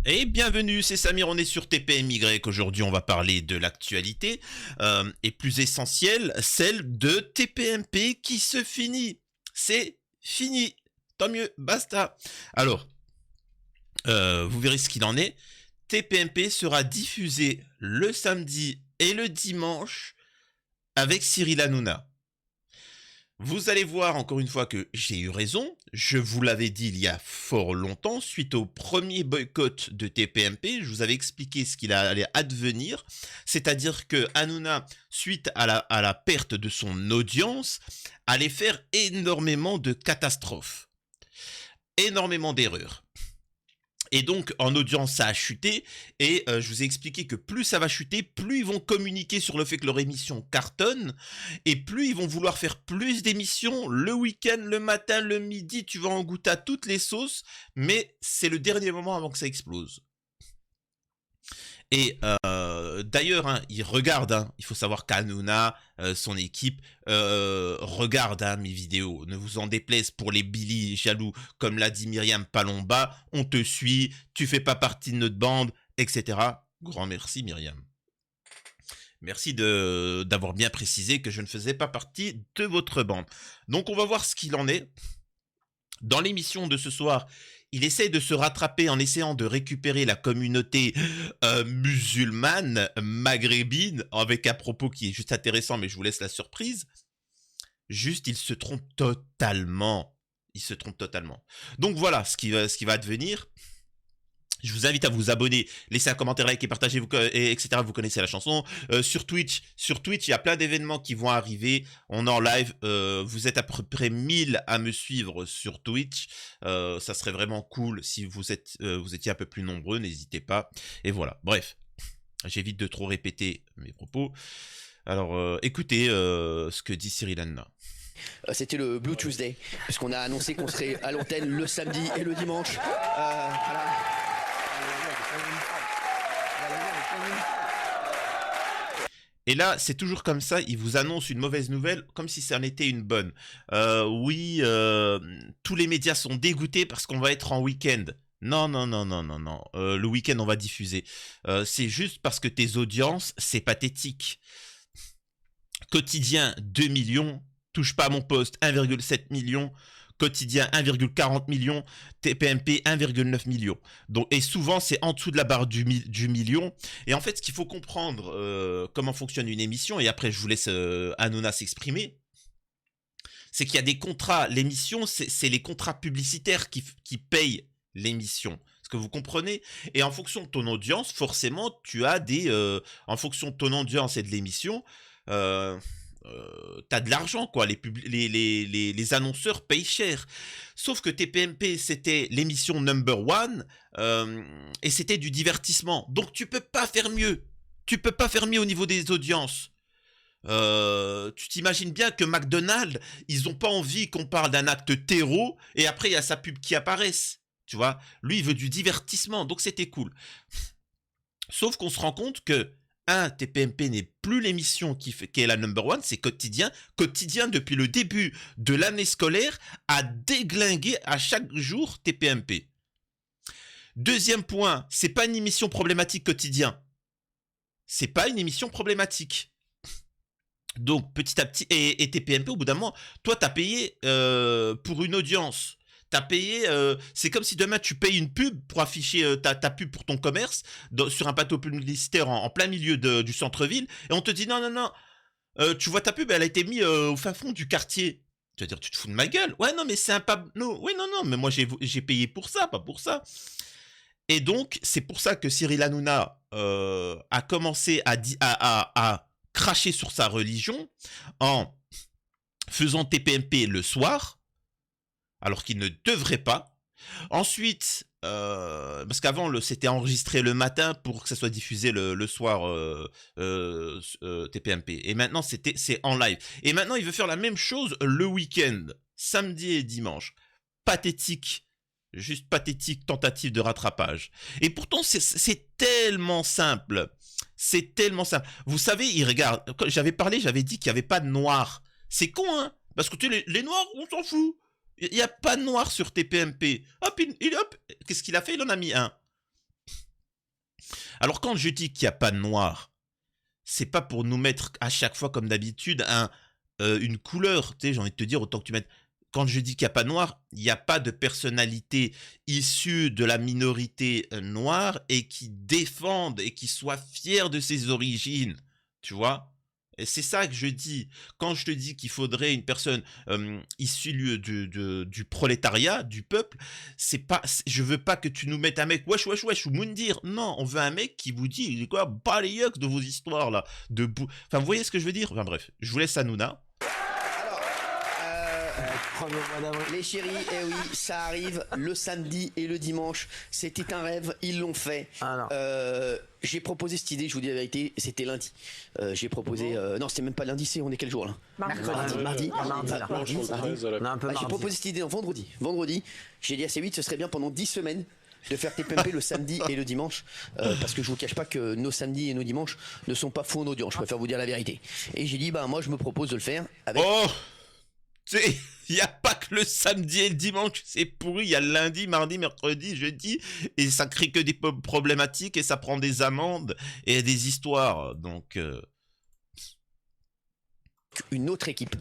Et bienvenue, c'est Samir, on est sur TPMY. Aujourd'hui, on va parler de l'actualité et plus essentielle, celle de TPMP qui se finit. C'est fini. Tant mieux, basta. Alors, vous verrez ce qu'il en est. TPMP sera diffusé le samedi et le dimanche avec Cyril Hanouna. Vous allez voir encore une fois que j'ai eu raison. Je vous l'avais dit il y a fort longtemps, suite au premier boycott de TPMP, je vous avais expliqué ce qu'il allait advenir. C'est-à-dire que Hanouna, suite à la perte de son audience, allait faire énormément de catastrophes. Énormément d'erreurs. Et donc, en audience, ça a chuté. Et je vous ai expliqué que plus ça va chuter, plus ils vont communiquer sur le fait que leur émission cartonne. Et plus ils vont vouloir faire plus d'émissions le week-end, le matin, le midi. Tu vas en goûter à toutes les sauces. Mais c'est le dernier moment avant que ça explose. Et d'ailleurs, hein, il regarde, hein, il faut savoir qu'Hanouna, son équipe, regarde mes vidéos. Ne vous en déplaise pour les Billy jaloux, comme l'a dit Myriam Palomba, on te suit, tu fais pas partie de notre bande, etc. Grand merci Myriam. Merci d'avoir bien précisé que je ne faisais pas partie de votre bande. Donc on va voir ce qu'il en est. Dans l'émission de ce soir, il essaie de se rattraper en essayant de récupérer la communauté musulmane, maghrébine, avec un propos qui est juste intéressant, mais je vous laisse la surprise. Juste, il se trompe totalement. Il se trompe totalement. Donc voilà ce qui va advenir. Je vous invite à vous abonner, laisser un commentaire, like et partager, etc. Vous connaissez la chanson. Sur Twitch, il y a plein d'événements qui vont arriver. On est en live. Vous êtes à peu près 1000 à me suivre sur Twitch. Ça serait vraiment cool si vous étiez un peu plus nombreux. N'hésitez pas. Et voilà. Bref, j'évite de trop répéter mes propos. Alors, écoutez ce que dit Cyril Hanouna. C'était le Blue Tuesday, puisqu'on a annoncé qu'on serait à l'antenne le samedi et le dimanche. Voilà. Et là, c'est toujours comme ça, il vous annonce une mauvaise nouvelle comme si ça en était une bonne. Oui, tous les médias sont dégoûtés parce qu'on va être en week-end. Non, non, non, non, non, non. Le week-end, on va diffuser. C'est juste parce que tes audiences, c'est pathétique. Quotidien, 2 millions. Touche pas à mon poste, 1,7 million. Quotidien 1,40 million, TPMP 1,9 million. Donc, et souvent c'est en dessous de la barre du million. Et en fait, ce qu'il faut comprendre, comment fonctionne une émission, et après je vous laisse Hanouna s'exprimer, c'est qu'il y a des contrats. L'émission, c'est les contrats publicitaires qui payent l'émission. Est-ce que vous comprenez? Et en fonction de ton audience, forcément, tu as en fonction de ton audience et de l'émission, t'as de l'argent, quoi. Les annonceurs payent cher. Sauf que TPMP, c'était l'émission number one, et c'était du divertissement. Donc tu peux pas faire mieux. Tu peux pas faire mieux au niveau des audiences. Tu t'imagines bien que McDonald's, ils ont pas envie qu'on parle d'un acte terreau et après il y a sa pub qui apparaisse. Tu vois, lui il veut du divertissement, donc c'était cool. Sauf qu'on se rend compte que TPMP n'est plus l'émission qui est la number one, c'est Quotidien. Quotidien, depuis le début de l'année scolaire, a déglingué à chaque jour TPMP. Deuxième point, c'est pas une émission problématique Quotidien. C'est pas une émission problématique. Donc, petit à petit, et TPMP, au bout d'un moment, toi, t'as payé pour une audience. T'as payé, c'est comme si demain tu payes une pub pour afficher ta pub pour ton commerce sur un panneau publicitaire en plein milieu du centre-ville, et on te dit non, non, non, tu vois ta pub, elle a été mise au fin fond du quartier. Tu vas dire, tu te fous de ma gueule? Ouais, non, mais c'est un panneau. Oui, non, non, mais moi j'ai payé pour ça, pas pour ça. Et donc, c'est pour ça que Cyril Hanouna a commencé à cracher sur sa religion en faisant TPMP le soir, alors qu'il ne devrait pas. Ensuite, parce qu'avant c'était enregistré le matin pour que ça soit diffusé le soir TPMP. Et maintenant c'est en live. Et maintenant il veut faire la même chose le week-end, samedi et dimanche. Pathétique. Juste pathétique tentative de rattrapage. Et pourtant c'est tellement simple. C'est tellement simple. Vous savez, il regarde. Quand j'avais dit qu'il n'y avait pas de noirs. C'est con, hein? Parce que tu sais, les noirs, on s'en fout. Il n'y a pas de noir sur TPMP. Hop, hop, qu'est-ce qu'il a fait? Il en a mis un. Alors quand je dis qu'il n'y a pas de noir, c'est pas pour nous mettre à chaque fois comme d'habitude une couleur. Tu sais, j'ai envie de te dire autant que tu mettes. Quand je dis qu'il n'y a pas de noir, il n'y a pas de personnalité issue de la minorité noire et qui défendent et qui soient fiers de ses origines. Tu vois? Et c'est ça que je dis. Quand je te dis qu'il faudrait une personne issue du prolétariat, du peuple, c'est pas, je veux pas que tu nous mettes un mec wesh wesh wesh ou Moundir. Non, on veut un mec qui vous dit quoi, bas les yucks de vos histoires là, Enfin, vous voyez ce que je veux dire? Enfin bref, je vous laisse Hanouna. Les chéris, eh oui, ça arrive le samedi et le dimanche. C'était un rêve, ils l'ont fait. J'ai proposé cette idée, je vous dis la vérité, c'était lundi. J'ai proposé. Non, c'était même pas lundi, on est quel jour là? Mardi. J'ai proposé cette idée en vendredi. Vendredi, j'ai dit à C8, ce serait bien pendant 10 semaines de faire TPMP le samedi et le dimanche, parce que je vous cache pas que nos samedis et nos dimanches ne sont pas faux en audience, je préfère vous dire la vérité. Et j'ai dit, bah moi je me propose de le faire avec... Oh, tu sais, il n'y a pas que le samedi et le dimanche, c'est pourri, il y a le lundi, mardi, mercredi, jeudi, et ça crée que des problématiques, et ça prend des amendes, et des histoires, donc... Une autre équipe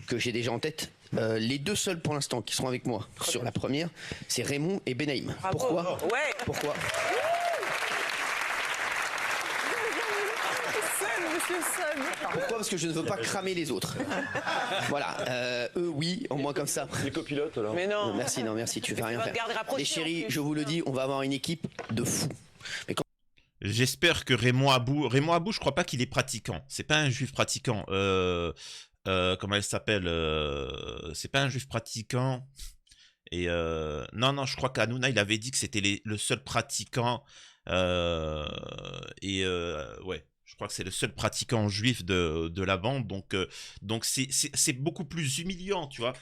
que j'ai déjà en tête, les deux seuls pour l'instant qui seront avec moi sur la première, c'est Raymond et Benaïm. Pourquoi? Pourquoi? Pourquoi? Parce que je ne veux pas cramer les autres. Voilà, eux oui, au moins comme ça. Les copilotes alors. Mais non. Merci, tu vas rien faire. Les chéris, je vous le dis, on va avoir une équipe de fous. J'espère que Raymond Abou, je crois pas qu'il est pratiquant. C'est pas un juif pratiquant. Comment elle s'appelle? C'est pas un juif pratiquant. Et non, je crois qu'Hanouna, il avait dit que c'était le seul pratiquant. Ouais, je crois que c'est le seul pratiquant juif de la bande. Donc c'est beaucoup plus humiliant, tu vois.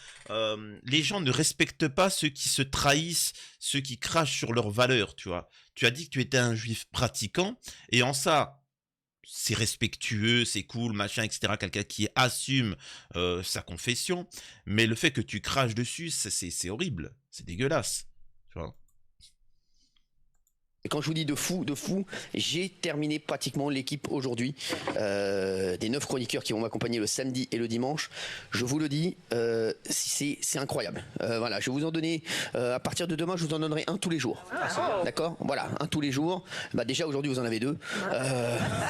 Les gens ne respectent pas ceux qui se trahissent, ceux qui crachent sur leurs valeurs, tu vois. Tu as dit que tu étais un juif pratiquant, et en ça, c'est respectueux, c'est cool, machin, etc. Quelqu'un qui assume sa confession, mais le fait que tu craches dessus, c'est horrible, c'est dégueulasse, tu vois. Et quand je vous dis de fou, j'ai terminé pratiquement l'équipe aujourd'hui, des 9 chroniqueurs qui vont m'accompagner le samedi et le dimanche. Je vous le dis, c'est incroyable. Voilà, je vais vous en donner, à partir de demain, je vous en donnerai un tous les jours. D'accord? Voilà, un tous les jours. Bah déjà aujourd'hui vous en avez 2.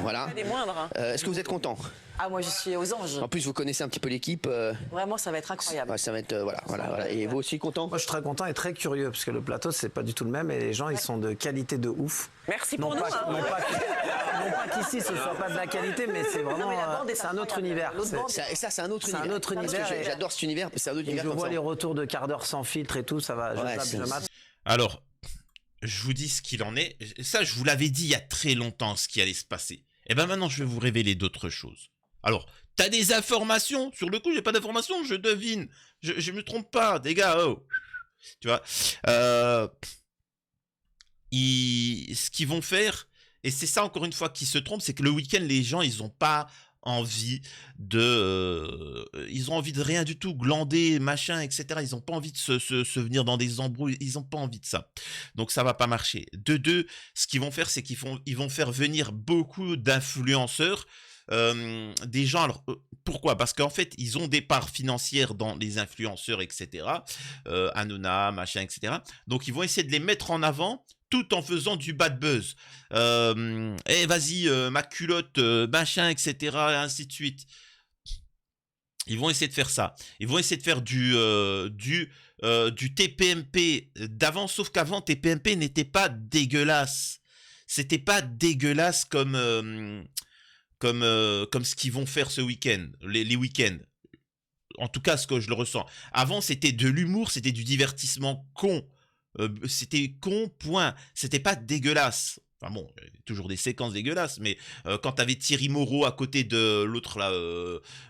Voilà. Des moindres. Hein. Est-ce que vous êtes content? Ah, moi je suis aux anges. En plus vous connaissez un petit peu l'équipe. Vraiment, ça va être incroyable. Ouais, ça va être voilà. Et vous aussi content? Moi je suis très content et très curieux parce que le plateau c'est pas du tout le même et les gens ils sont de qualité de ouf. Merci pour non nous. Pas, hein. non pas qu'ici ce soit pas de la qualité, mais c'est vraiment c'est un autre univers. Ça c'est un autre univers. C'est un autre univers. J'adore cet univers, mais c'est un autre univers. Je vois les retours de quart d'heure sans filtre et tout, ça va. Je mate. Alors, je vous dis ce qu'il en est. Ça, je vous l'avais dit il y a très longtemps ce qui allait se passer. Et ben maintenant, je vais vous révéler d'autres choses. Alors, t'as des informations? Sur le coup, j'ai pas d'informations, je devine. Je me trompe pas, des gars. Oh. Tu vois. Ce qu'ils vont faire, et c'est ça encore une fois qui se trompe, c'est que le week-end, les gens, ils ont pas envie ils ont envie de rien du tout, glander, machin, etc. Ils ont pas envie de se venir dans des embrouilles, ils ont pas envie de ça. Donc ça va pas marcher. De deux, ce qu'ils vont faire, c'est ils vont faire venir beaucoup d'influenceurs, des gens. Alors pourquoi? Parce qu'en fait ils ont des parts financières dans les influenceurs, etc. Hanouna, machin, etc. Donc ils vont essayer de les mettre en avant tout en faisant du bad buzz. Vas-y, ma culotte, machin, etc. Et ainsi de suite. Ils vont essayer de faire ça. Ils vont essayer de faire du TPMP d'avant, sauf qu'avant, TPMP n'était pas dégueulasse. C'était pas dégueulasse comme ce qu'ils vont faire ce week-end, les week-ends. En tout cas, ce que je le ressens. Avant, c'était de l'humour, c'était du divertissement con. C'était con, point. C'était pas dégueulasse. Enfin bon, il y avait toujours des séquences dégueulasses, mais quand t'avais Thierry Moreau à côté de l'autre là,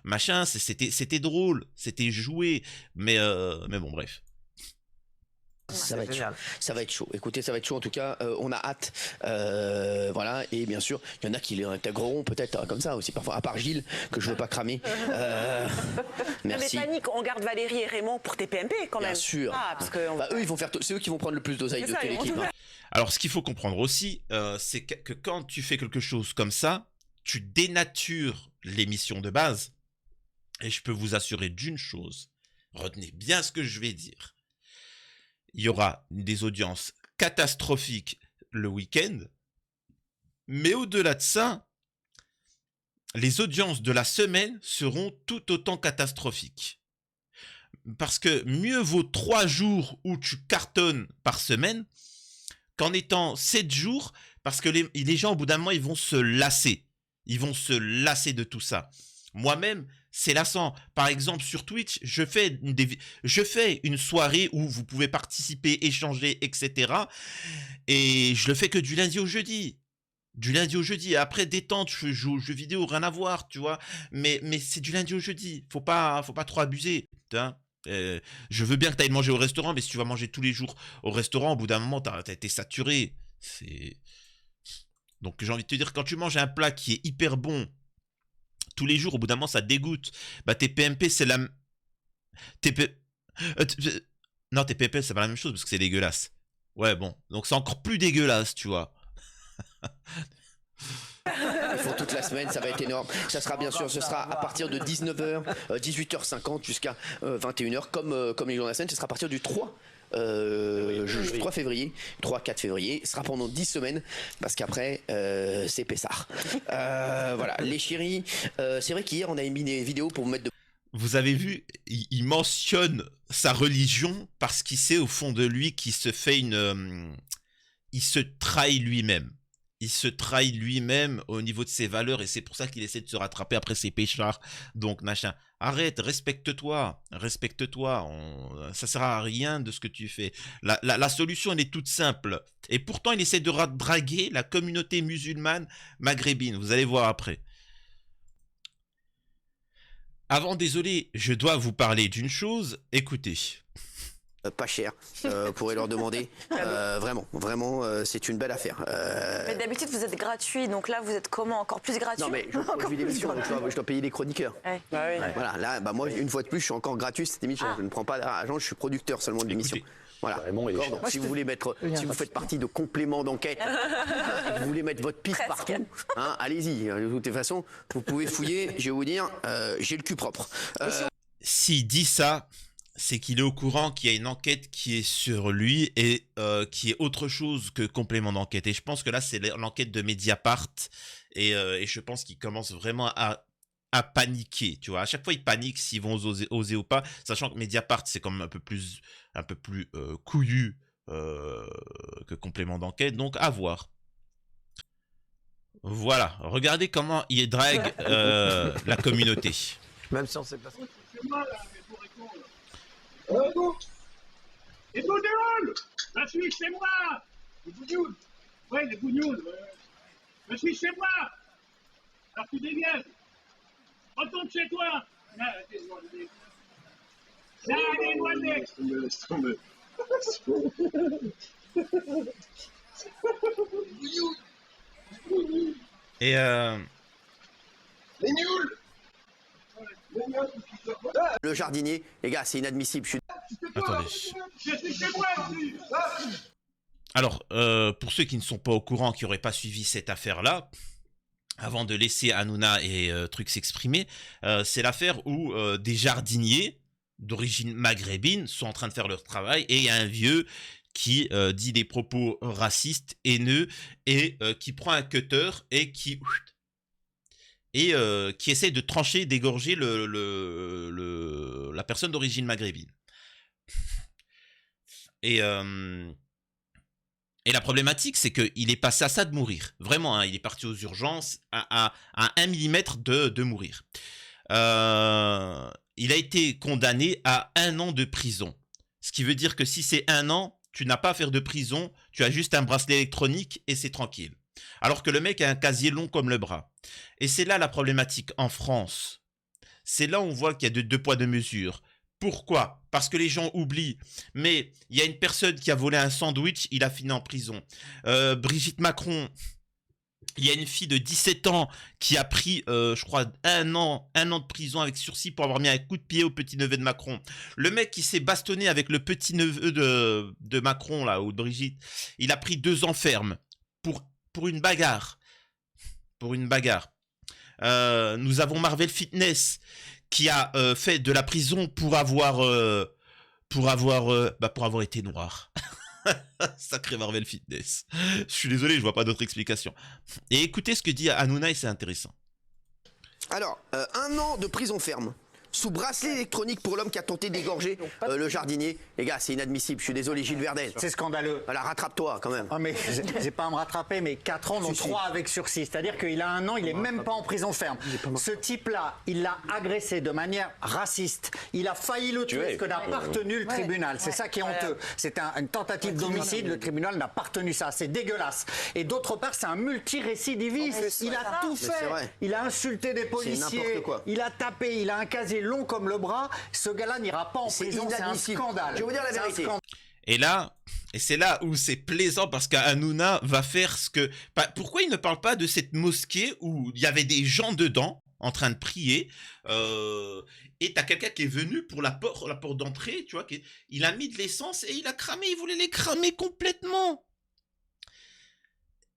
machin, c'était drôle, c'était joué, mais bon, bref. Ça va être chaud. Écoutez, ça va être chaud en tout cas. On a hâte. Voilà. Et bien sûr, il y en a qui l'intégreront peut-être comme ça aussi parfois. À part Gilles, que je veux pas cramer. Merci. Mais panique, on garde Valérie et Raymond pour TPMP quand même. Bien sûr. Ah, parce que eux, ils vont faire. C'est eux qui vont prendre le plus d'oseille de toute l'équipe. Alors, ce qu'il faut comprendre aussi, c'est que quand tu fais quelque chose comme ça, tu dénatures l'émission de base. Et je peux vous assurer d'une chose, retenez bien ce que je vais dire. Il y aura des audiences catastrophiques le week-end, mais au-delà de ça, les audiences de la semaine seront tout autant catastrophiques. Parce que mieux vaut 3 jours où tu cartonnes par semaine qu'en étant 7 jours, parce que les gens, au bout d'un moment, ils vont se lasser. Ils vont se lasser de tout ça. Moi-même, c'est lassant. Par exemple, sur Twitch, je fais une soirée où vous pouvez participer, échanger, etc. Et je le fais que du lundi au jeudi. Du lundi au jeudi. Après, détente, je joue aux jeux vidéo, rien à voir, tu vois. Mais c'est du lundi au jeudi. Faut pas trop abuser. Hein. Je veux bien que tu ailles manger au restaurant, mais si tu vas manger tous les jours au restaurant, au bout d'un moment, t'as été saturé. Donc, j'ai envie de te dire, quand tu manges un plat qui est hyper bon tous les jours, au bout d'un moment, ça te dégoûte. Bah, tes PMP, c'est la... Non, tes PMP, c'est pas la même chose, parce que c'est dégueulasse. Ouais, bon. Donc, c'est encore plus dégueulasse, tu vois. Pour toute la semaine, ça va être énorme. Ça sera bien sûr, ce sera à partir de 19h, 18h50 jusqu'à 21h, comme les jours de la semaine. Ce sera à partir du 3 février, 3-4 février. Ce sera pendant 10 semaines, parce qu'après, c'est Pessard. Voilà, les chéris. C'est vrai qu'hier, on a mis des vidéos pour vous mettre de... Vous avez vu, il mentionne sa religion parce qu'il sait au fond de lui qu'il se fait il se trahit lui-même. Il se trahit lui-même au niveau de ses valeurs et c'est pour ça qu'il essaie de se rattraper après ses péchards. Donc, machin. Arrête, respecte-toi. Respecte-toi. Ça sert à rien de ce que tu fais. La solution, elle est toute simple. Et pourtant, il essaie de draguer la communauté musulmane maghrébine. Vous allez voir après. Avant, désolé, je dois vous parler d'une chose. Écoutez. Pas cher, vous pourrez leur demander. Vraiment, c'est une belle affaire. Mais d'habitude, vous êtes gratuit, donc là, vous êtes comment? Encore plus gratuit? Non, mais je dois payer les chroniqueurs. Ouais. Bah oui. Voilà, là, moi, une fois de plus, je suis encore gratuit cette émission. Je ne prends pas d'argent, je suis producteur seulement de l'émission. Voilà. Donc, si vous voulez mettre, si vous faites partie de compléments d'enquête, vous voulez mettre votre pif partout, hein, allez-y. De toute façon, vous pouvez fouiller. Je vais vous dire, j'ai le cul propre. S'il dit ça, c'est qu'il est au courant qu'il y a une enquête qui est sur lui et qui est autre chose que complément d'enquête. Et je pense que là, c'est l'enquête de Mediapart et je pense qu'il commence vraiment à paniquer. Tu vois, à chaque fois, il panique s'ils vont oser ou pas, sachant que Mediapart, c'est quand même un peu plus couillu que complément d'enquête. Donc, à voir. Voilà, regardez comment il drague la communauté. Même si on sait pas. Les bougnoules! La Suisse, c'est moi! Les bougnoules! Ouais, les bougnoules! La Suisse, c'est moi! Alors tu dégages! Retourne chez toi! Là, les noisettes! Laisse tomber! Et Les nuls! Le jardinier, les gars, c'est inadmissible. attendez. Je suis chez moi, aujourd'hui! Alors, pour ceux qui ne sont pas au courant, qui n'auraient pas suivi cette affaire-là, avant de laisser Hanouna et Truc s'exprimer, c'est l'affaire où des jardiniers d'origine maghrébine sont en train de faire leur travail et il y a un vieux qui dit des propos racistes, haineux et qui prend un cutter et qui essaie de trancher, d'égorger la personne d'origine maghrébine. Et la problématique, c'est qu'il est passé à ça de mourir. Vraiment, hein, il est parti aux urgences à 1 millimètre de mourir. Il a été condamné à 1 an de prison. Ce qui veut dire que si c'est 1 an, tu n'as pas à faire de prison, tu as juste un bracelet électronique et c'est tranquille. Alors que le mec a un casier long comme le bras. Et c'est là la problématique en France. C'est là où on voit qu'il y a 2 poids 2 mesures. Pourquoi? Parce que les gens oublient. Mais il y a une personne qui a volé un sandwich, il a fini en prison. Brigitte Macron, Il y a une fille de 17 ans qui a pris, je crois, un an de prison avec sursis pour avoir mis un coup de pied au petit-neveu de Macron. Le mec qui s'est bastonné avec le petit-neveu de Macron, là, ou de Brigitte, il a pris 2 ans ferme pour une bagarre. Pour une bagarre. Nous avons Marvel Fitness qui a fait de la prison pour avoir été noir. Sacré Marvel Fitness. Je suis désolé, je vois pas d'autre explication. Et écoutez ce que dit Hanouna et c'est intéressant. Alors, 1 an de prison ferme. Sous bracelet électronique pour l'homme qui a tenté d'égorger le jardinier. Les gars, c'est inadmissible. Je suis désolé, Gilles Verdel. C'est scandaleux. Voilà, rattrape-toi quand même. Ah mais j'ai pas à me rattraper, mais 4 ans, donc 3 avec sursis. C'est-à-dire qu'il a 1 an, il est même pas en prison ferme. Ce type-là, il l'a agressé de manière raciste. Il a failli le tuer, ce que n'a pas retenu le tribunal. C'est ça qui est honteux. C'est une tentative d'homicide, le tribunal n'a pas retenu ça. C'est dégueulasse. Et d'autre part, c'est un multirécidiviste. Il a tout fait. Il a insulté des policiers, il a tapé, il a un casier long comme le bras. Ce gars-là n'ira pas en prison, c'est un scandale. Je vais vous dire la vérité. Et là, et c'est là où c'est plaisant parce qu'Hanouna va faire ce que... Pourquoi il ne parle pas de cette mosquée où il y avait des gens dedans en train de prier et t'as quelqu'un qui est venu pour la porte d'entrée, tu vois, il a mis de l'essence et il a cramé, il voulait les cramer complètement.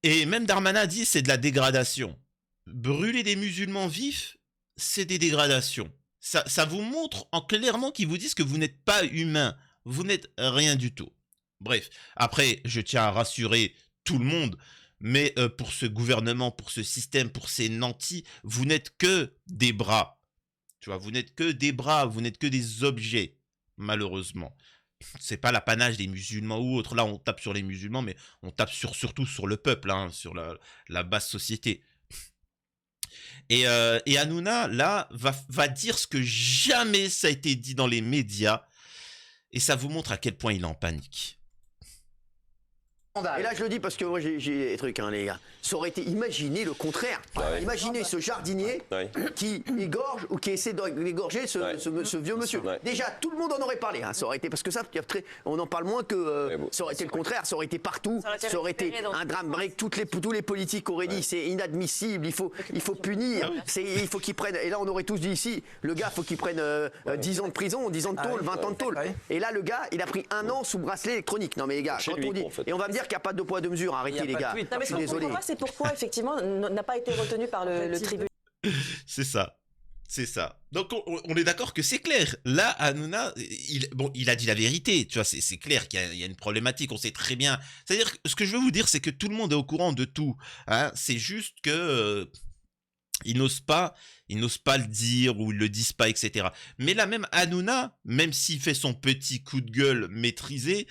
Et même Darmanin dit c'est de la dégradation. Brûler des musulmans vifs, c'est des dégradations. Ça vous montre clairement qu'ils vous disent que vous n'êtes pas humain. Vous n'êtes rien du tout. Bref, après, je tiens à rassurer tout le monde, mais pour ce gouvernement, pour ce système, pour ces nantis, vous n'êtes que des bras. Tu vois, vous n'êtes que des bras, vous n'êtes que des objets, malheureusement. C'est pas l'apanage des musulmans ou autres. Là, on tape sur les musulmans, mais on tape surtout sur le peuple, hein, sur la basse société. Et Hanouna, là, va dire ce que jamais ça a été dit dans les médias. Et ça vous montre à quel point il est en panique. Et là, je le dis parce que moi, j'ai des trucs, hein, les gars. Ça aurait été, imaginez le contraire. Imaginez ce jardinier qui égorge ou qui essaie d'égorger ce vieux monsieur. Déjà, tout le monde en aurait parlé. Hein. Ça aurait été, parce que ça, on en parle moins que ça aurait été le contraire. Ça aurait été partout. Ça aurait été un drame break. Tous les politiques auraient dit c'est inadmissible. Il faut punir. Il faut qu'ils prennent. Et là, on aurait tous dit ici, le gars, il faut qu'il prenne 10 ans de prison, 10 ans de tôle, 20 ans de tôle. Et là, le gars, il a pris 1 an sous bracelet électronique. Non, mais les gars, quand on dit. Et on va me dire qu'il n'y a pas de poids de mesure, arrêtez les gars. Non, mais je suis désolé. C'est pourquoi effectivement n'a pas été retenu par le tribunal. C'est ça. C'est ça. Donc on est d'accord que c'est clair. Là, Hanouna, il a dit la vérité. Tu vois, c'est clair qu'il y a une problématique. On sait très bien. C'est-à-dire que ce que je veux vous dire, c'est que tout le monde est au courant de tout. Hein. C'est juste que ils n'osent pas le dire ou ils le disent pas, etc. Mais là même Hanouna, même s'il fait son petit coup de gueule maîtrisé,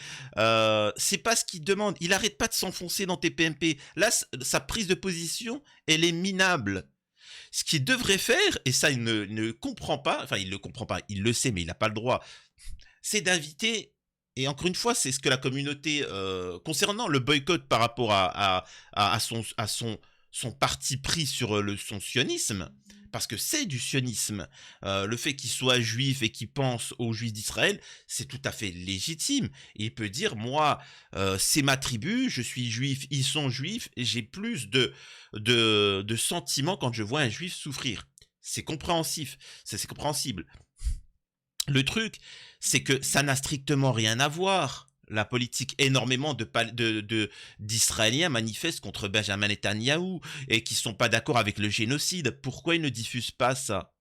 c'est pas ce qu'il demande. Il arrête pas de s'enfoncer dans TPMP. Là, sa prise de position, elle est minable. Ce qu'il devrait faire, et ça il ne comprend pas, enfin il le comprend pas, il le sait mais il n'a pas le droit, c'est d'inviter, et encore une fois c'est ce que la communauté, concernant le boycott par rapport à son parti pris sur son sionisme, parce que c'est du sionisme, le fait qu'il soit juif et qu'il pense aux juifs d'Israël, c'est tout à fait légitime. Et il peut dire, moi, c'est ma tribu, je suis juif, ils sont juifs, et j'ai plus de sentiments quand je vois un juif souffrir. C'est compréhensif, c'est compréhensible. Le truc, c'est que ça n'a strictement rien à voir. La politique, énormément d'Israéliens manifestent contre Benjamin Netanyahou et qui sont pas d'accord avec le génocide. Pourquoi ils ne diffusent pas ça?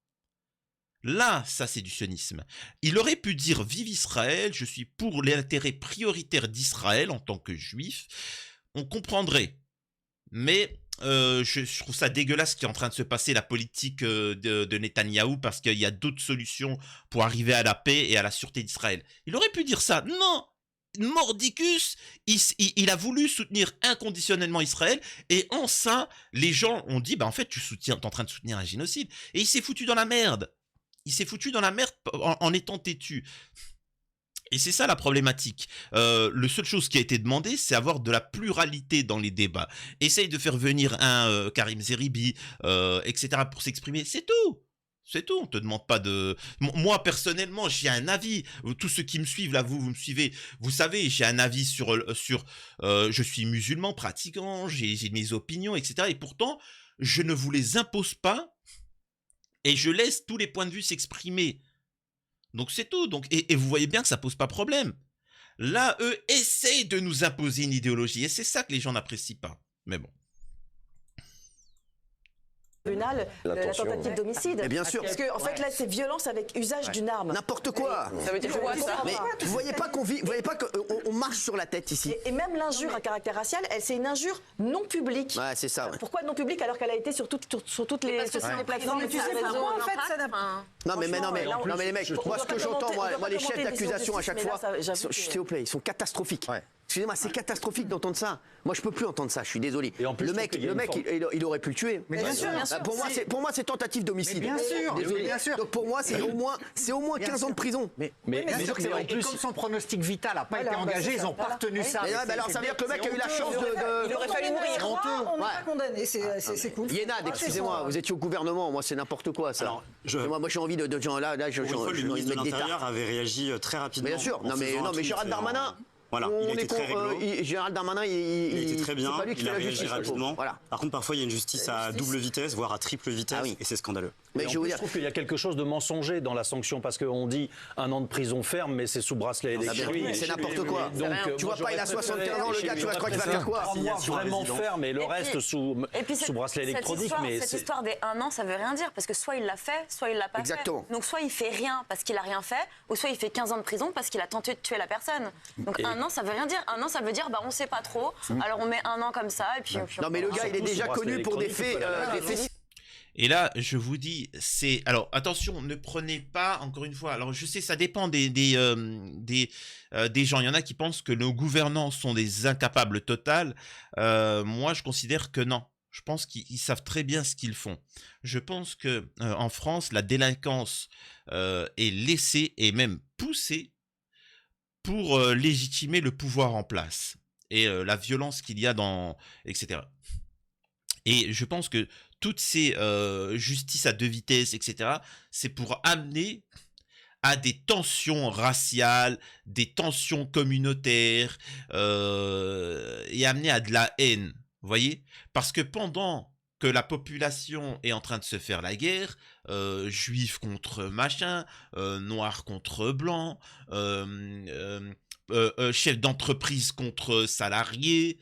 Là, ça c'est du sionisme. Il aurait pu dire vive Israël, je suis pour l'intérêt prioritaire d'Israël en tant que juif. On comprendrait. Mais je trouve ça dégueulasse ce qui est en train de se passer, la politique de Netanyahou, parce qu'il y a d'autres solutions pour arriver à la paix et à la sûreté d'Israël. Il aurait pu dire ça. Non! Mordicus, il a voulu soutenir inconditionnellement Israël et en ça, les gens ont dit, bah en fait, t'es en train de soutenir un génocide. Et il s'est foutu dans la merde. Il s'est foutu dans la merde en étant têtu. Et c'est ça la problématique. La seule chose qui a été demandée, c'est avoir de la pluralité dans les débats. Essaye de faire venir un Karim Zeribi, etc. pour s'exprimer, c'est tout. C'est tout, on te demande pas de... Moi, personnellement, j'ai un avis. Tous ceux qui me suivent, là, vous me suivez, vous savez, j'ai un avis je suis musulman pratiquant, j'ai mes opinions, etc. Et pourtant, je ne vous les impose pas et je laisse tous les points de vue s'exprimer. Donc, c'est tout. Donc, et vous voyez bien que ça pose pas problème. Là, eux essayent de nous imposer une idéologie et c'est ça que les gens n'apprécient pas. Mais bon. La tentative d'homicide. Mais bien sûr. Parce que en fait là c'est violence avec usage d'une arme. N'importe quoi. Ça veut dire quoi ça? Mais vous voyez pas qu'on marche sur la tête ici. Et même l'injure à caractère racial, c'est une injure non publique. Ouais, c'est ça. Ouais. Pourquoi non publique alors qu'elle a été sur toutes les plateformes? Mais tu sais pourquoi en fait ça n'a pas. Non mais les mecs, moi ce que j'entends, moi les chefs d'accusation à chaque fois, s'il vous plaît, ils sont catastrophiques. Excusez-moi, c'est catastrophique d'entendre ça. Moi je peux plus entendre ça, je suis désolé. Le mec, il aurait pu le tuer. Mais bien sûr. Pour moi c'est tentative d'homicide. Bien sûr. Désolé. Bien sûr. Donc pour moi c'est au moins 15 ans de prison. Mais comme son pronostic vital n'a pas été engagé, ils n'ont pas retenu ça. Alors ça veut dire que le mec a eu la chance Il aurait fallu mourir. On n'est pas condamné, c'est cool. Yenad, excusez-moi, vous étiez au gouvernement, moi c'est n'importe quoi ça. Alors, moi j'ai envie de gens là, j'ai le ministre de l'Intérieur avait réagi très rapidement. Bien sûr, non mais Gérald Darmanin. Voilà, il a été très réglo. Gérald Darmanin, il était très bien, il a réagi rapidement. Voilà. Par contre, parfois, il y a une justice à double vitesse, voire à triple vitesse, et c'est scandaleux. Mais je trouve qu'il y a quelque chose de mensonger dans la sanction, parce qu'on dit 1 an de prison ferme, mais c'est sous bracelet électronique. C'est n'importe quoi. Donc, tu vois pas, il a 75 ans, le gars, tu vas croire qu'il va faire quoi? 3 mois vraiment ferme, et le reste sous bracelet électronique. Cette histoire des 1 an, ça veut rien dire, parce que soit il l'a fait, soit il l'a pas fait. Donc soit il fait rien parce qu'il a rien fait, ou soit il fait 15 ans de prison parce qu'il a tenté de tuer la personne. Donc 1 an, ça veut rien dire. 1 an, ça veut dire, on sait pas trop, alors on met 1 an comme ça, et puis... Non mais le gars, il est déjà connu pour des faits... Et là, je vous dis, c'est... Alors, attention, ne prenez pas, encore une fois... Alors, je sais, ça dépend des gens. Il y en a qui pensent que nos gouvernants sont des incapables totales. Moi, je considère que non. Je pense qu'ils savent très bien ce qu'ils font. Je pense que en France, la délinquance est laissée et même poussée pour légitimer le pouvoir en place et la violence qu'il y a dans... etc. Et je pense que toutes ces justices à 2 vitesses, etc., c'est pour amener à des tensions raciales, des tensions communautaires, et amener à de la haine, vous voyez? Parce que pendant que la population est en train de se faire la guerre, juifs contre machin, noirs contre blancs, chef d'entreprise contre salarié,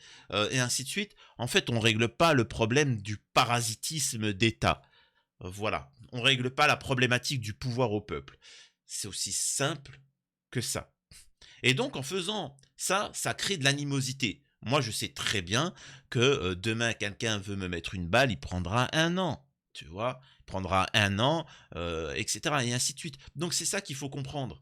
et ainsi de suite. En fait, on règle pas le problème du parasitisme d'État. Voilà. On règle pas la problématique du pouvoir au peuple. C'est aussi simple que ça. Et donc, en faisant ça, ça crée de l'animosité. Moi, je sais très bien que demain, quelqu'un veut me mettre une balle, il prendra 1 an. Tu vois, il prendra 1 an, etc. et ainsi de suite. Donc, c'est ça qu'il faut comprendre.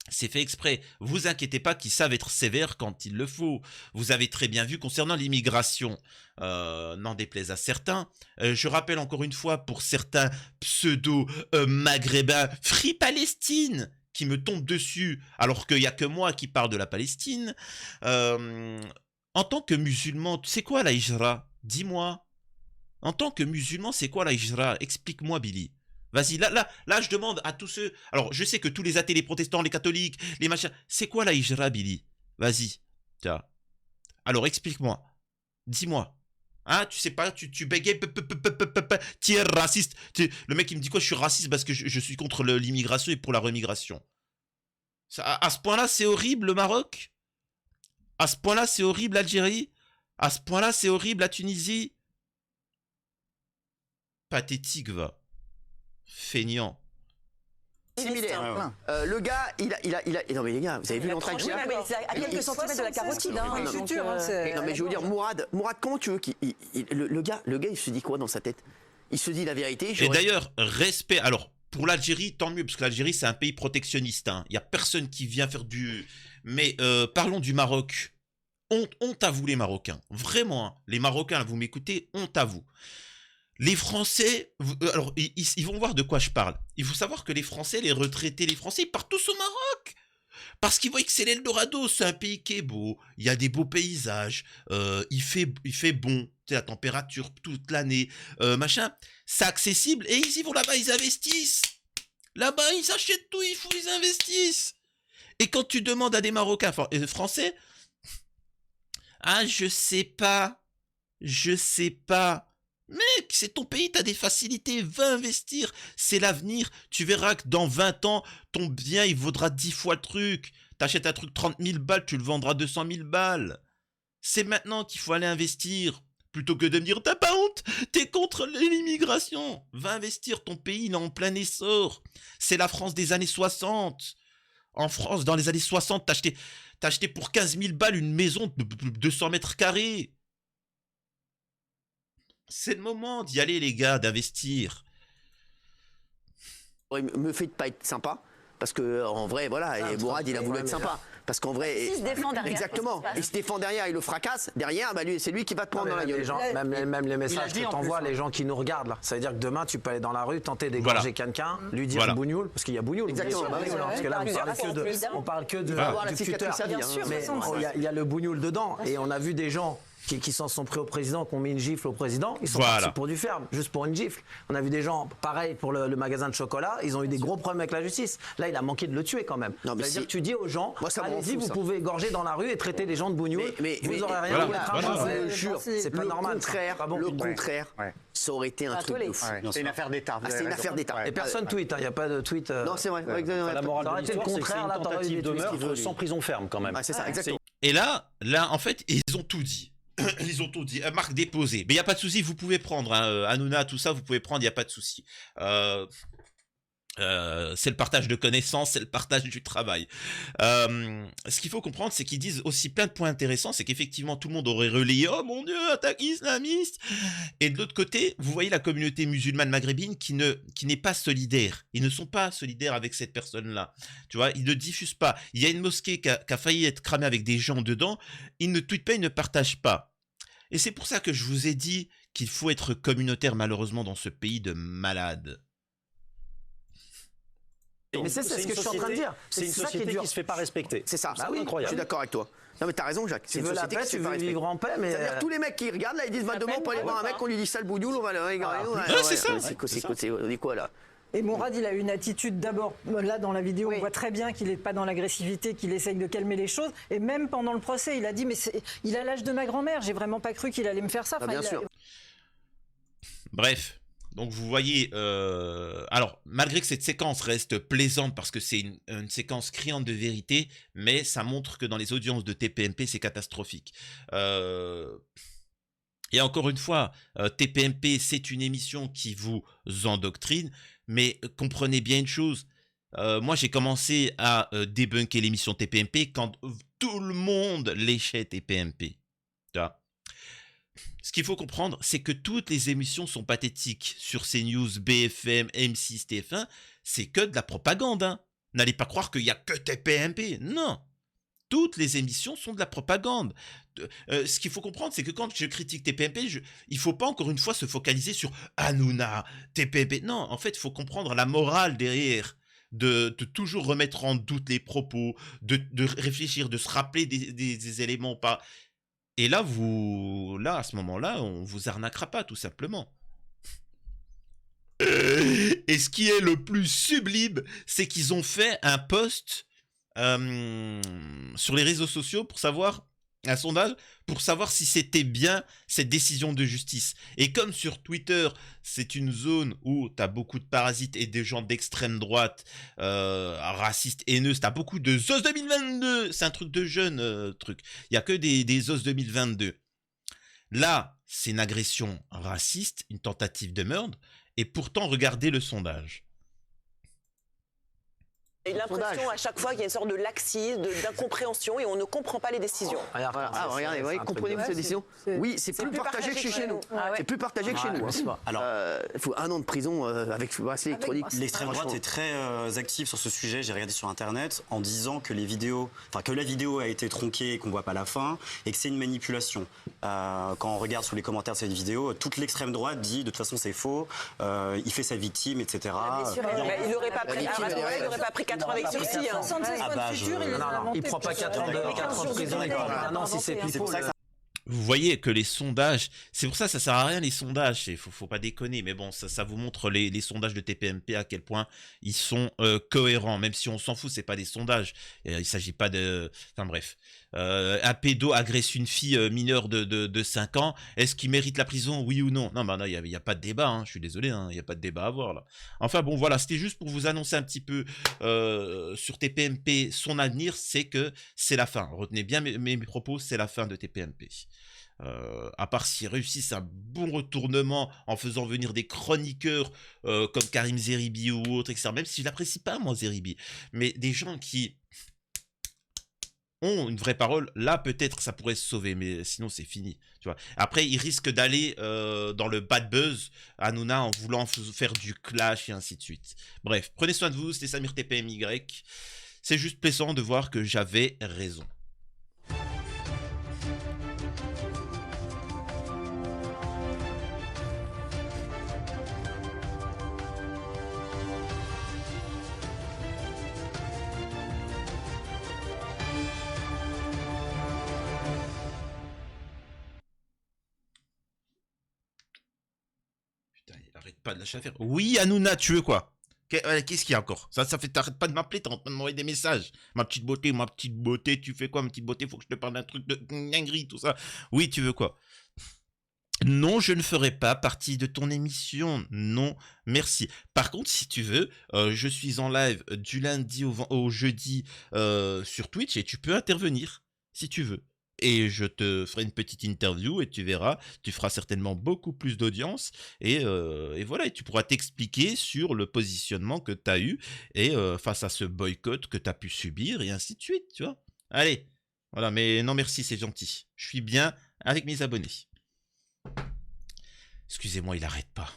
C'est fait exprès. Vous inquiétez pas qu'ils savent être sévères quand il le faut. Vous avez très bien vu concernant l'immigration, n'en déplaise à certains. Je rappelle encore une fois pour certains pseudo-maghrébins Free Palestine qui me tombent dessus alors qu'il n'y a que moi qui parle de la Palestine. En tant que musulman, tu sais quoi la hijra? Dis-moi. En tant que musulman, c'est quoi la hijra? Explique-moi, Billy. Vas-y, là, je demande à tous ceux... Alors, je sais que tous les athées, les protestants, les catholiques, les machins... C'est quoi la hijra, Billy? Vas-y. Tiens. Alors, explique-moi. Dis-moi. Hein, tu sais pas, tu bégayes... Tu es raciste. Le mec, il me dit quoi? Je suis raciste parce que je suis contre l'immigration et pour la remigration. À ce point-là, c'est horrible, le Maroc? À ce point-là, c'est horrible, l'Algérie? À ce point-là, c'est horrible, la Tunisie? Pathétique, va. Feignant. Similaire. Le gars, il a... Non mais les gars, vous avez vu l'entraque qu'il a? C'est à quelques centimètres de la carotide. Non mais je veux dire, Mourad, comment tu veux qu'il... Le gars, il se dit quoi dans sa tête? Il se dit la vérité. Et d'ailleurs, respect... Alors, pour l'Algérie, tant mieux, parce que l'Algérie, c'est un pays protectionniste. Il n'y a personne qui vient faire du... Mais parlons du Maroc. Honte à vous, les Marocains. Vraiment, hein. Les Marocains, là, vous m'écoutez, honte à vous. Les Français, alors ils vont voir de quoi je parle. Il faut savoir que les Français, les retraités, les Français, ils partent tous au Maroc. Parce qu'ils voient que c'est l'Eldorado, c'est un pays qui est beau, il y a des beaux paysages, il fait bon. la température toute l'année, machin. C'est accessible et ils y vont là-bas, ils investissent. Là-bas, ils achètent tout, ils investissent. Et quand tu demandes à des Marocains français, ah, je sais pas. Mec, c'est ton pays, t'as des facilités, va investir, c'est l'avenir. Tu verras que dans 20 ans, ton bien, il vaudra 10 fois le truc. T'achètes un truc 30 000 balles, tu le vendras 200 000 balles. C'est maintenant qu'il faut aller investir. Plutôt que de me dire, t'as pas honte, t'es contre l'immigration. Va investir, ton pays, il est en plein essor. C'est la France des années 60. En France, dans les années 60, t'as acheté pour 15 000 balles une maison de 200 mètres carrés. C'est le moment d'y aller, les gars, d'investir. Me fait pas être sympa, parce que en vrai, voilà, et Mourad, il a voulu être sympa. Parce qu'en vrai, il se défend derrière. Exactement. Il se défend derrière, il le fracasse. Derrière, bah lui, c'est lui qui va te prendre dans la gueule. Les gens, même les messages que t'envoies, les gens qui nous regardent là. Ça veut dire que demain, tu peux aller dans la rue, tenter d'égorger quelqu'un, lui dire bougnoul, parce qu'il y a bougnoul. Exactement. Parce que là, on parle que du tuteur. Mais il y a le bougnoul dedans. Et on a vu des gens qui s'en sont pris au président, qui ont mis une gifle au président, ils sont partis pour du ferme, juste pour une gifle. On a vu des gens, pareil pour le magasin de chocolat, ils ont eu des gros problèmes avec la justice. Là, il a manqué de le tuer quand même. C'est-à-dire que tu dis aux gens, allez-y, vous pouvez égorger dans la rue et traiter les gens de bougnoules, vous n'aurez rien pour être jure, c'est pas normal. Le contraire, ça aurait été un truc de fou. C'est une affaire d'État. C'est une affaire d'État. Et personne tweet, il n'y a pas de tweet. Non, c'est vrai. La morale de l'histoire, c'est que c'est une tentative de meurtre sans prison ferme quand même. C'est ça, exactement. Et là, en fait, ils ont tout dit. Ils ont tout dit. Marque déposée. Mais il n'y a pas de souci, vous pouvez prendre. Hanouna, tout ça, vous pouvez prendre, il n'y a pas de souci. C'est le partage de connaissances, c'est le partage du travail. Ce qu'il faut comprendre, c'est qu'ils disent aussi plein de points intéressants. C'est qu'effectivement, tout le monde aurait relayé « Oh mon Dieu, attaque islamiste !» Et de l'autre côté, vous voyez la communauté musulmane maghrébine qui n'est pas solidaire. Ils ne sont pas solidaires avec cette personne-là. Tu vois, ils ne diffusent pas. Il y a une mosquée qui a failli être cramée avec des gens dedans. Ils ne tweetent pas, ils ne partagent pas. Et c'est pour ça que je vous ai dit qu'il faut être communautaire, malheureusement, dans ce pays de malades. Mais c'est ce que je suis en train de dire. C'est une société qui ne se fait pas respecter. C'est ça, oui, incroyable. Je suis d'accord avec toi. Non mais t'as raison, Jacques. Tu veux la paix, tu veux vivre en paix, mais... C'est-à-dire tous les mecs qui regardent, là, ils disent, demain, on peut aller voir un mec, on lui dit ça le bougnoul, on va le regarder. C'est ça. On dit quoi, là? Et Mourad, il a une attitude d'abord, là dans la vidéo, on voit très bien qu'il n'est pas dans l'agressivité, qu'il essaye de calmer les choses. Et même pendant le procès, il a dit, mais il a l'âge de ma grand-mère, j'ai vraiment pas cru qu'il allait me faire ça. Bien sûr. Bref. Donc vous voyez, alors malgré que cette séquence reste plaisante parce que c'est une séquence criante de vérité, mais ça montre que dans les audiences de TPMP, c'est catastrophique. Et encore une fois, TPMP, c'est une émission qui vous endoctrine, mais comprenez bien une chose. Moi, j'ai commencé à débunker l'émission TPMP quand tout le monde léchait TPMP. Tu vois ? Ce qu'il faut comprendre, c'est que toutes les émissions sont pathétiques. Sur CNews, BFM, M6, TF1, c'est que de la propagande. Hein. N'allez pas croire qu'il n'y a que TPMP. Non. Toutes les émissions sont de la propagande. Ce qu'il faut comprendre, c'est que quand je critique TPMP, il ne faut pas encore une fois se focaliser sur Hanouna, TPMP. Non, en fait, il faut comprendre la morale derrière. De toujours remettre en doute les propos, de réfléchir, de se rappeler des éléments pas... Et là, à ce moment-là, on vous arnaquera pas, tout simplement. Et ce qui est le plus sublime, c'est qu'ils ont fait un post sur les réseaux sociaux pour savoir, un sondage, pour savoir si c'était bien cette décision de justice. Et comme sur Twitter, c'est une zone où tu as beaucoup de parasites et des gens d'extrême droite, racistes, haineux, tu as beaucoup de ZOS 2022, c'est un truc de jeune, truc. Il n'y a que des ZOS 2022. Là, c'est une agression raciste, une tentative de meurtre, et pourtant, regardez le sondage. J'ai l'impression à chaque fois qu'il y a une sorte de laxisme, d'incompréhension et on ne comprend pas les décisions. Regardez, comprenez-vous ces décisions? Oui, c'est plus partagé que chez nous. C'est plus partagé que chez nous. Alors, il faut 1 an de prison avec bracelet électronique. L'extrême droite est très active sur ce sujet. J'ai regardé sur Internet en disant que la vidéo a été tronquée et qu'on voit pas la fin et que c'est une manipulation. Quand on regarde sous les commentaires de cette vidéo, toute l'extrême droite dit de toute façon c'est faux, il fait sa victime, etc. Il n'aurait pas pris 4 ans avec sursis. Il ne prend pas 4 ans de prison, il prend 1 an si c'est faux. vous voyez que les sondages, c'est pour ça sert à rien les sondages, faut pas déconner, mais bon, ça vous montre les sondages de TPMP à quel point ils sont cohérents, même si on s'en fout, c'est pas des sondages, il s'agit pas de... Enfin bref, un pédo agresse une fille mineure de 5 ans, est-ce qu'il mérite la prison, oui ou non? Non, bah non, il y a pas de débat, hein, je suis désolé, il y a pas de débat à avoir là. Enfin bon, voilà, c'était juste pour vous annoncer un petit peu sur TPMP, son avenir, c'est que c'est la fin. Retenez bien mes propos, c'est la fin de TPMP. À part s'ils réussissent un bon retournement en faisant venir des chroniqueurs comme Karim Zeribi ou autre, etc. Même si je l'apprécie pas, moi, Zeribi. Mais des gens qui ont une vraie parole, là, peut-être, ça pourrait se sauver. Mais sinon, c'est fini. Tu vois. Après, ils risquent d'aller dans le bad buzz, Hanouna, en voulant faire du clash et ainsi de suite. Bref, prenez soin de vous. C'était Samir TPMY. C'est juste plaisant de voir que j'avais raison. Arrête pas de lâcher l'affaire. Oui, Hanouna, tu veux quoi? Qu'est-ce qu'il y a encore? Ça fait, t'arrêtes pas de m'appeler, t'es en train de m'envoyer des messages. Ma petite beauté, tu fais quoi, ma petite beauté? Faut que je te parle d'un truc de dinguerie, tout ça. Oui, tu veux quoi? Non, je ne ferai pas partie de ton émission. Non, merci. Par contre, si tu veux, je suis en live du lundi au jeudi sur Twitch et tu peux intervenir si tu veux. Et je te ferai une petite interview et tu verras, tu feras certainement beaucoup plus d'audience et voilà, et tu pourras t'expliquer sur le positionnement que tu as eu et face à ce boycott que tu as pu subir et ainsi de suite, tu vois. Allez, voilà, mais non merci, c'est gentil. Je suis bien avec mes abonnés. Excusez-moi, il arrête pas.